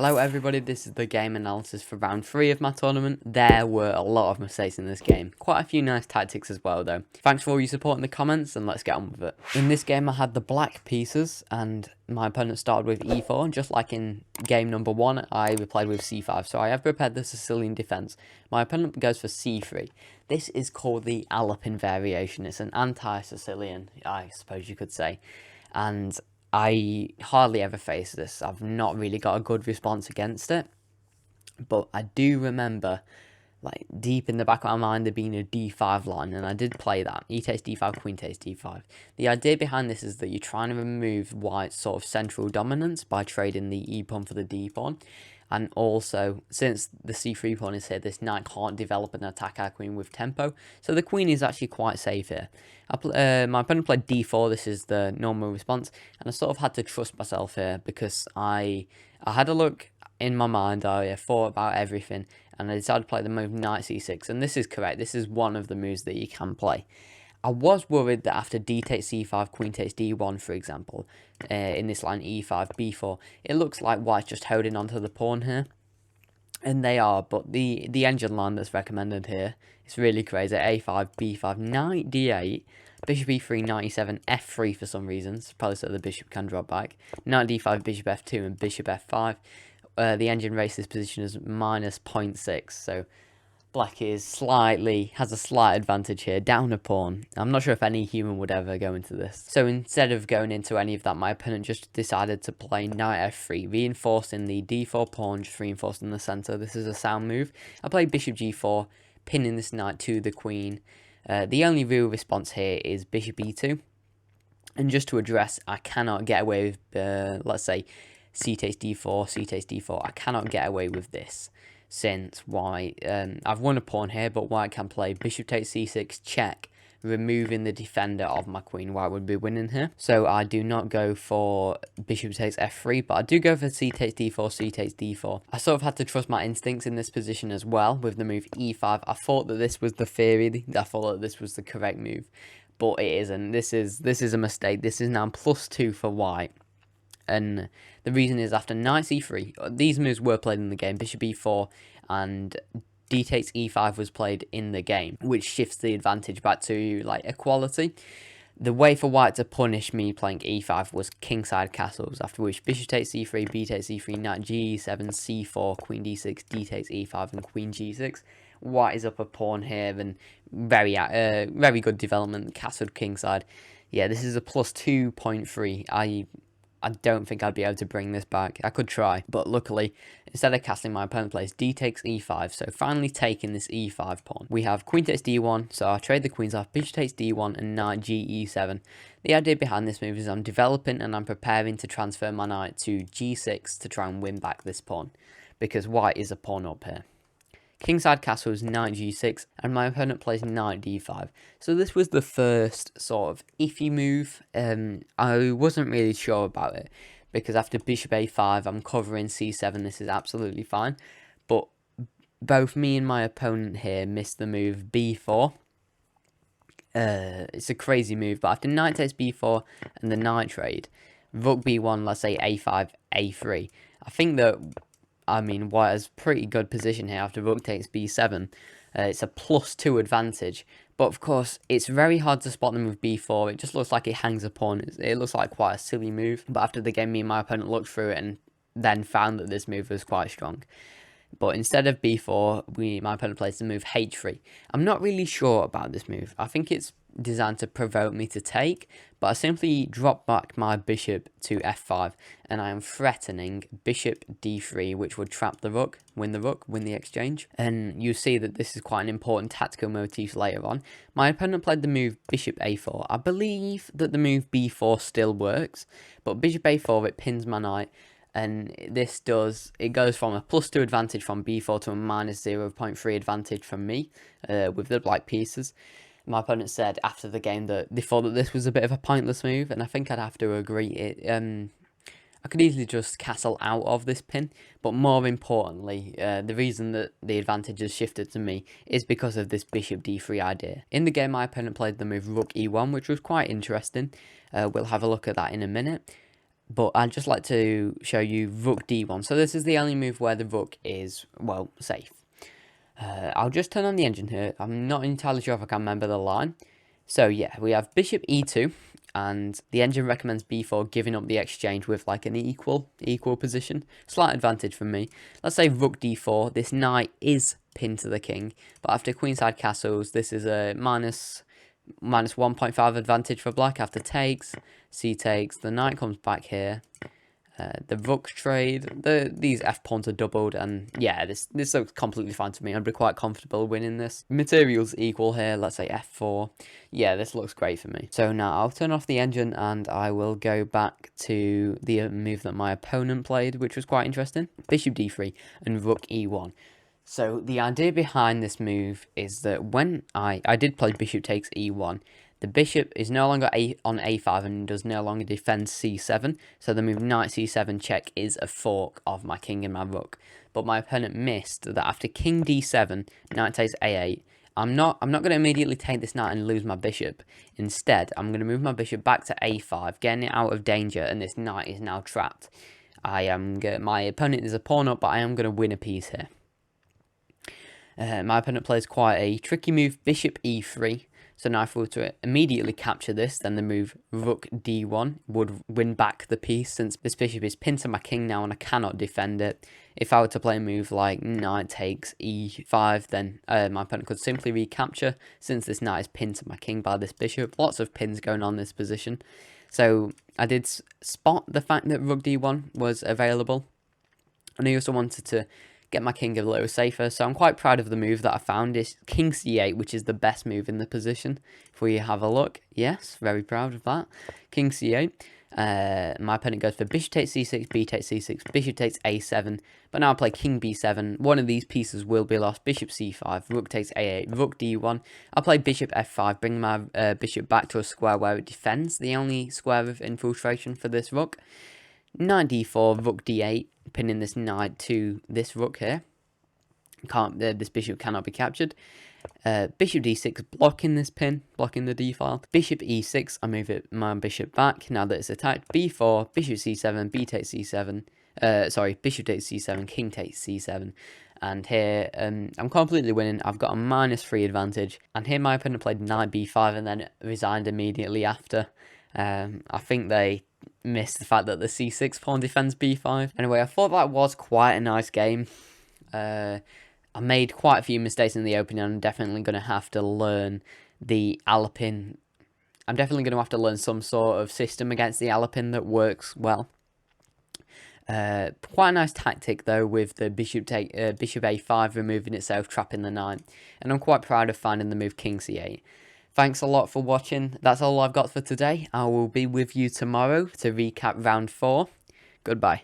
Hello everybody, this is the game analysis for round 3 of my tournament. There were a lot of mistakes in this game. Quite a few nice tactics as well though. Thanks for all your support in the comments and let's get on with it. In this game I had the black pieces and my opponent started with e4. And just like in game number 1, I replied with c5. So I have prepared the Sicilian defense. My opponent goes for c3. This is called the Alapin Variation. It's an anti-Sicilian, I suppose you could say. And I hardly ever face this. I've not really got a good response against it. But I do remember, like, deep in the back of my mind, there being a d5 line, and I did play that. E takes d5, queen takes d5. The idea behind this is that you're trying to remove white's sort of central dominance by trading the e pawn for the d pawn. And also, since the c3 pawn is here, this knight can't develop and attack our queen with tempo. So the queen is actually quite safe here. My opponent played d4, this is the normal response. And I sort of had to trust myself here because I had a look in my mind, I thought about everything. And I decided to play the move knight c6. And this is correct, this is one of the moves that you can play. I was worried that after d takes c5, queen takes d1, for example, in this line e5, b4, it looks like white's just holding onto the pawn here. And they are, but the engine line that's recommended here is really crazy. a5, b5, knight d8, bishop e3, knight e7, f3 for some reasons, probably so the bishop can drop back, knight d5, bishop f2, and bishop f5. The engine rates this position as minus 0.6, so black has a slight advantage here, down a pawn. I'm not sure if any human would ever go into this. So instead of going into any of that, my opponent just decided to play knight f3, reinforcing the d4 pawn, just reinforcing the center. This is a sound move. I played bishop g4, pinning this knight to the queen. The only real response here is bishop e2. And just to address, I cannot get away with, let's say, c takes d4, c takes d4. I cannot get away with this. Since white, I've won a pawn here, but white can play bishop takes c6, check, removing the defender of my queen. White would be winning here. So I do not go for bishop takes f3, but I do go for c takes d4, c takes d4. I sort of had to trust my instincts in this position as well with the move e5. I thought that this was the theory, I thought that this was the correct move, but it isn't. This is a mistake. This is now +2 for white. And the reason is after knight c3, these moves were played in the game, bishop e4 and d takes e5 was played in the game, which shifts the advantage back to like equality. The way for white to punish me playing e5 was kingside castles, after which bishop takes c3, b takes c3, knight g7, c4, queen d6, d takes e5 and queen g6. White is up a pawn here and very good development, castled kingside. Yeah, this is a +2.3. I don't think I'd be able to bring this back. I could try, but luckily, instead of castling, my opponent plays d takes e5, so finally taking this e5 pawn. We have queen takes d1, so I trade the queens off, bishop takes d1, and knight ge7. The idea behind this move is I'm developing and I'm preparing to transfer my knight to g6 to try and win back this pawn, because white is a pawn up here. Kingside castle is knight g6, and my opponent plays knight d5. So this was the first sort of iffy move. I wasn't really sure about it, because after bishop a5, I'm covering c7, this is absolutely fine. But both me and my opponent here missed the move b4. It's a crazy move, but after knight takes b4 and the knight trade, rook b1, let's say a5, a3, I think that white has pretty good position here after rook takes b7. It's a +2 advantage. But of course, it's very hard to spot the move b4. It just looks like it hangs a pawn. It looks like quite a silly move. But after the game, me and my opponent looked through it and then found that this move was quite strong. But instead of b4, my opponent plays the move h3. I'm not really sure about this move. I think it's designed to provoke me to take, but I simply drop back my bishop to f5, and I am threatening bishop d3, which would trap the rook, win the exchange. And you see that this is quite an important tactical motif later on. My opponent played the move bishop a4. I believe that the move b4 still works, but bishop a4, it pins my knight. And it goes from a +2 advantage from b4 to a -0.3 advantage from me with the black pieces. My opponent said after the game that they thought that this was a bit of a pointless move, and I think I'd have to agree. I could easily just castle out of this pin, but more importantly, the reason that the advantage has shifted to me is because of this bishop d3 idea. In the game, my opponent played the move rook e1, which was quite interesting. We'll have a look at that in a minute. But I'd just like to show you Rook D1. So this is the only move where the Rook is, well, safe. I'll just turn on the engine here. I'm not entirely sure if I can remember the line. So yeah, we have Bishop E2, and the engine recommends B4, giving up the exchange with like an equal position. Slight advantage for me. Let's say Rook D4. This knight is pinned to the king, but after queenside castles, this is a minus 1.5 advantage for black. After takes, c takes, the knight comes back here. The rook trade, these f pawns are doubled, and yeah, this looks completely fine to me. I'd be quite comfortable winning this. Materials equal here, let's say f4. Yeah, this looks great for me. So now I'll turn off the engine and I will go back to the move that my opponent played, which was quite interesting. Bishop d3 and rook e1. So the idea behind this move is that when I did play bishop takes e1, the bishop is no longer on a5 and does no longer defend c7. So the move knight c7 check is a fork of my king and my rook. But my opponent missed that after king d7, knight takes a8. I'm not going to immediately take this knight and lose my bishop. Instead, I'm going to move my bishop back to a5, getting it out of danger, and this knight is now trapped. My opponent is a pawn up, but I am going to win a piece here. My opponent plays quite a tricky move, bishop e3. So now if we were to immediately capture this, then the move rook d1 would win back the piece, since this bishop is pinned to my king now and I cannot defend it. If I were to play a move like knight takes e5, then my opponent could simply recapture, since this knight is pinned to my king by this bishop. Lots of pins going on in this position. So I did spot the fact that rook d1 was available, and I also wanted to get my king a little safer, so I'm quite proud of the move that I found. Is king c8, which is the best move in the position. If we have a look, yes, very proud of that. King c8. My opponent goes for bishop takes c6, b takes c6, bishop takes a7, but now I play king b7. One of these pieces will be lost. Bishop c5, rook takes a8, rook d1. I'll play bishop f5, bring my bishop back to a square where it defends, the only square of infiltration for this rook. Knight d4, rook d8, pinning this knight to this rook here. This bishop cannot be captured. Bishop d6, blocking this pin, blocking the d file. Bishop e6, I move my bishop back now that it's attacked. b4, bishop c7, b takes c7. Bishop takes c7, king takes c7. And here, I'm completely winning. I've got a -3 advantage. And here my opponent played knight b5 and then resigned immediately after. I think they missed the fact that the c6 pawn defends b5. Anyway, I thought that was quite a nice game. I made quite a few mistakes in the opening. I'm definitely going to have to learn the Alapin. I'm definitely going to have to learn some sort of system against the Alapin that works well. Quite a nice tactic though, with the bishop a5 removing itself, trapping the knight. And I'm quite proud of finding the move king c8. Thanks a lot for watching. That's all I've got for today. I will be with you tomorrow to recap round 4. Goodbye.